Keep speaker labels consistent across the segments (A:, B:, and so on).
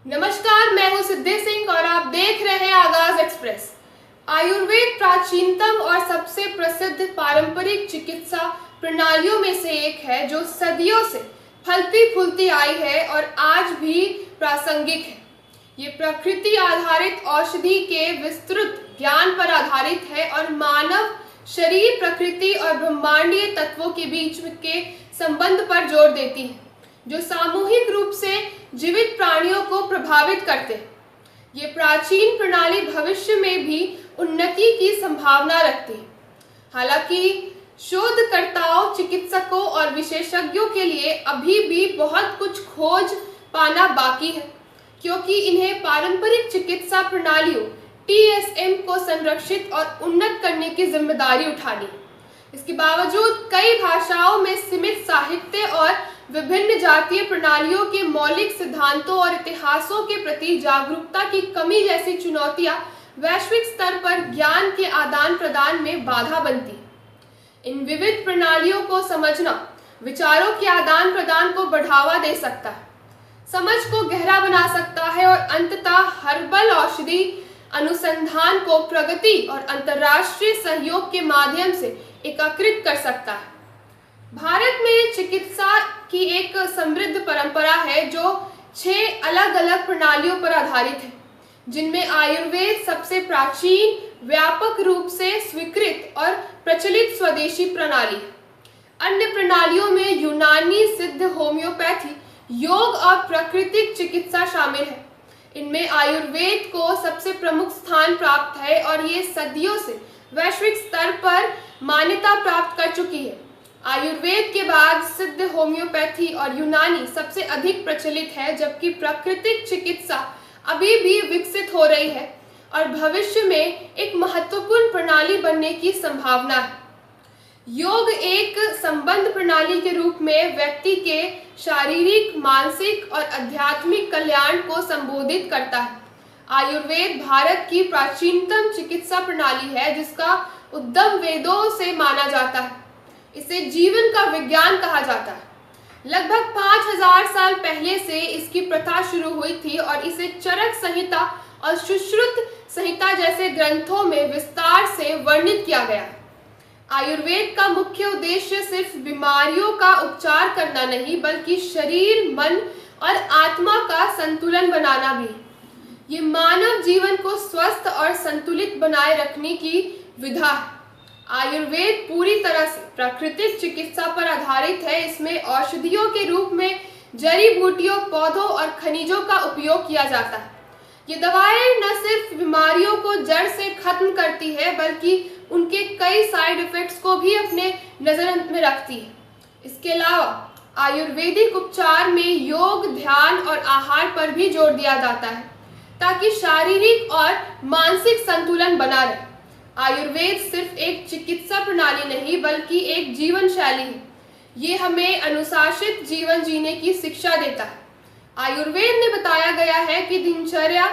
A: नमस्कार, मैं हूं सिद्धि सिंह और आप देख रहे हैं आगाज एक्सप्रेस। आयुर्वेद प्राचीनतम और सबसे प्रसिद्ध पारंपरिक चिकित्सा प्रणालियों में से एक है जो सदियों से फलती फूलती आई है और आज भी प्रासंगिक है। ये प्रकृति आधारित औषधि के विस्तृत ज्ञान पर आधारित है और मानव शरीर, प्रकृति और ब्रह्मांडीय तत्वों के बीच के संबंध पर जोर देती है, जो सामूहिक रूप से जीवित प्राणियों को प्रभावित करते हैं। ये प्राचीन प्रणाली भविष्य में भी उन्नति की संभावना रखती है। हालांकि शोधकर्ताओं, चिकित्सकों और विशेषज्ञों के लिए अभी भी बहुत कुछ खोज पाना बाकी है, क्योंकि इन्हें पारंपरिक चिकित्सा प्रणालियों TSM को संरक्षित और उन्नत करने की जिम्मेदारी उठानी। इसके बावजूद कई भाषाओं में सीमित साहित्य और विभिन्न जातीय प्रणालियों के मौलिक सिद्धांतों और इतिहासों के प्रति जागरूकता की कमी जैसी चुनौतियां वैश्विक स्तर पर ज्ञान के आदान प्रदान में बाधा बनती हैं। इन विविध प्रणालियों को समझना विचारों के आदान प्रदान को बढ़ावा दे सकता है, समझ को गहरा बना सकता है और अंततः हर्बल औषधि अनुसंधान को प्रगति और अंतर्राष्ट्रीय सहयोग के माध्यम से एकीकृत कर सकता है। भारत में चिकित्सा की एक समृद्ध परंपरा है जो 6 अलग अलग प्रणालियों पर आधारित है, जिनमें आयुर्वेद सबसे प्राचीन, व्यापक रूप से स्वीकृत और प्रचलित स्वदेशी प्रणाली है। अन्य प्रणालियों में यूनानी, सिद्ध, होम्योपैथी, योग और प्राकृतिक चिकित्सा शामिल है। इनमें आयुर्वेद को सबसे प्रमुख स्थान प्राप्त है और ये सदियों से वैश्विक स्तर पर मान्यता प्राप्त कर चुकी है। आयुर्वेद के बाद सिद्ध, होम्योपैथी और यूनानी सबसे अधिक प्रचलित है, जबकि प्राकृतिक चिकित्सा अभी भी विकसित हो रही है और भविष्य में एक महत्वपूर्ण प्रणाली बनने की संभावना है। योग एक संबंध प्रणाली के रूप में व्यक्ति के शारीरिक, मानसिक और आध्यात्मिक कल्याण को संबोधित करता है। आयुर्वेद भारत की प्राचीनतम चिकित्सा प्रणाली है, जिसका उद्गम वेदों से माना जाता है। इसे जीवन का विज्ञान कहा जाता है। लगभग 5000 साल पहले से इसकी प्रथा शुरू हुई थी और इसे चरक संहिता और सुश्रुत संहिता जैसे ग्रंथों में विस्तार से वर्णित किया गया है। आयुर्वेद का मुख्य उद्देश्य सिर्फ बीमारियों का उपचार करना नहीं, बल्कि शरीर, मन और आत्मा का संतुलन बनाना भी है। ये मानव जीवन को स्वस्थ और संतुलित बनाए रखने की विधा है। आयुर्वेद पूरी तरह से प्राकृतिक चिकित्सा पर आधारित है। इसमें औषधियों के रूप में जड़ी बूटियों, पौधों और खनिजों का उपयोग किया जाता है। ये दवाएं न सिर्फ बीमारियों को जड़ से खत्म करती है, बल्कि उनके कई साइड इफेक्ट्स को भी अपने नजर में रखती है। इसके अलावा आयुर्वेदिक उपचार में योग, ध्यान और आहार पर भी जोर दिया जाता है, ताकि शारीरिक और मानसिक संतुलन बना रहे। आयुर्वेद सिर्फ एक चिकित्सा प्रणाली नहीं, बल्कि एक जीवन शैली है। ये हमें अनुशासित जीवन जीने की शिक्षा देता है। आयुर्वेद में बताया गया है कि दिनचर्या,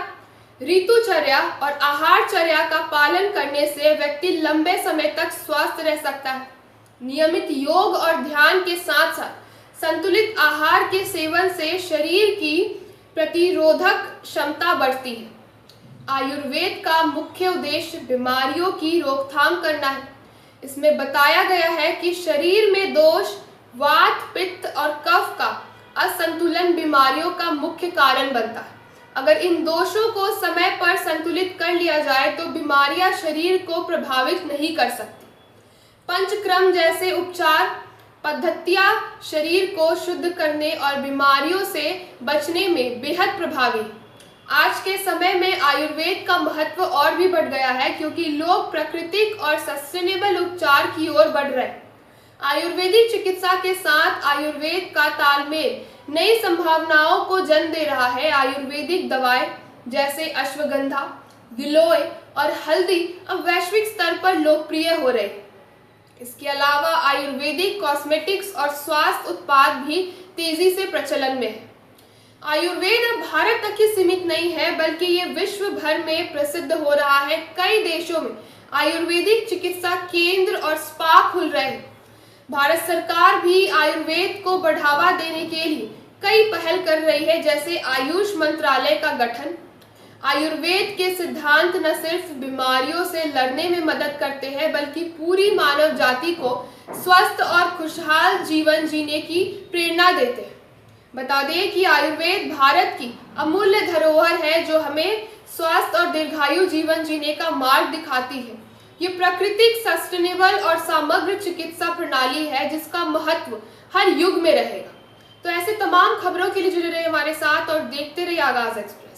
A: ऋतुचर्या और आहारचर्या का पालन करने से व्यक्ति लंबे समय तक स्वस्थ रह सकता है। नियमित योग और ध्यान के साथ साथ संतुलित आहार के सेवन से शरीर की प्रतिरोधक क्षमता बढ़ती है। आयुर्वेद का मुख्य उद्देश्य बीमारियों की रोकथाम करना है। इसमें बताया गया है कि शरीर में दोष, वात, पित्त और कफ का असंतुलन बीमारियों का मुख्य कारण बनता है। अगर इन दोषों को समय पर संतुलित कर लिया जाए तो बीमारियां शरीर को प्रभावित नहीं कर सकती। पंचक्रम जैसे उपचार पद्धतियां शरीर को शुद्ध करने और बीमारियों से बचने में बेहद प्रभावी हैं। आज के समय में आयुर्वेद का महत्व और भी बढ़ गया है, क्योंकि लोग प्राकृतिक और सस्टेनेबल उपचार की ओर बढ़ रहे हैं। आयुर्वेदिक चिकित्सा के साथ आयुर्वेद का तालमेल नई संभावनाओं को जन्म दे रहा है। आयुर्वेदिक दवाएं जैसे अश्वगंधा, गिलोय और हल्दी अब वैश्विक स्तर पर लोकप्रिय हो रहे हैं। इसके अलावा आयुर्वेदिक कॉस्मेटिक्स और स्वास्थ्य उत्पाद भी तेजी से प्रचलन में है। आयुर्वेद अब भारत तक ही सीमित नहीं है, बल्कि ये विश्व भर में प्रसिद्ध हो रहा है। कई देशों में आयुर्वेदिक चिकित्सा केंद्र और स्पा खुल रहे हैं। भारत सरकार भी आयुर्वेद को बढ़ावा देने के लिए कई पहल कर रही है, जैसे आयुष मंत्रालय का गठन। आयुर्वेद के सिद्धांत न सिर्फ बीमारियों से लड़ने में मदद करते हैं, बल्कि पूरी मानव जाति को स्वस्थ और खुशहाल जीवन जीने की प्रेरणा देते हैं। बता दें कि आयुर्वेद भारत की अमूल्य धरोहर है, जो हमें स्वस्थ और दीर्घायु जीवन जीने का मार्ग दिखाती है। ये प्राकृतिक, सस्टेनेबल और समग्र चिकित्सा प्रणाली है, जिसका महत्व हर युग में रहेगा। तो ऐसे तमाम खबरों के लिए जुड़े रहिए हमारे साथ और देखते रहिए आगाज एक्सप्रेस।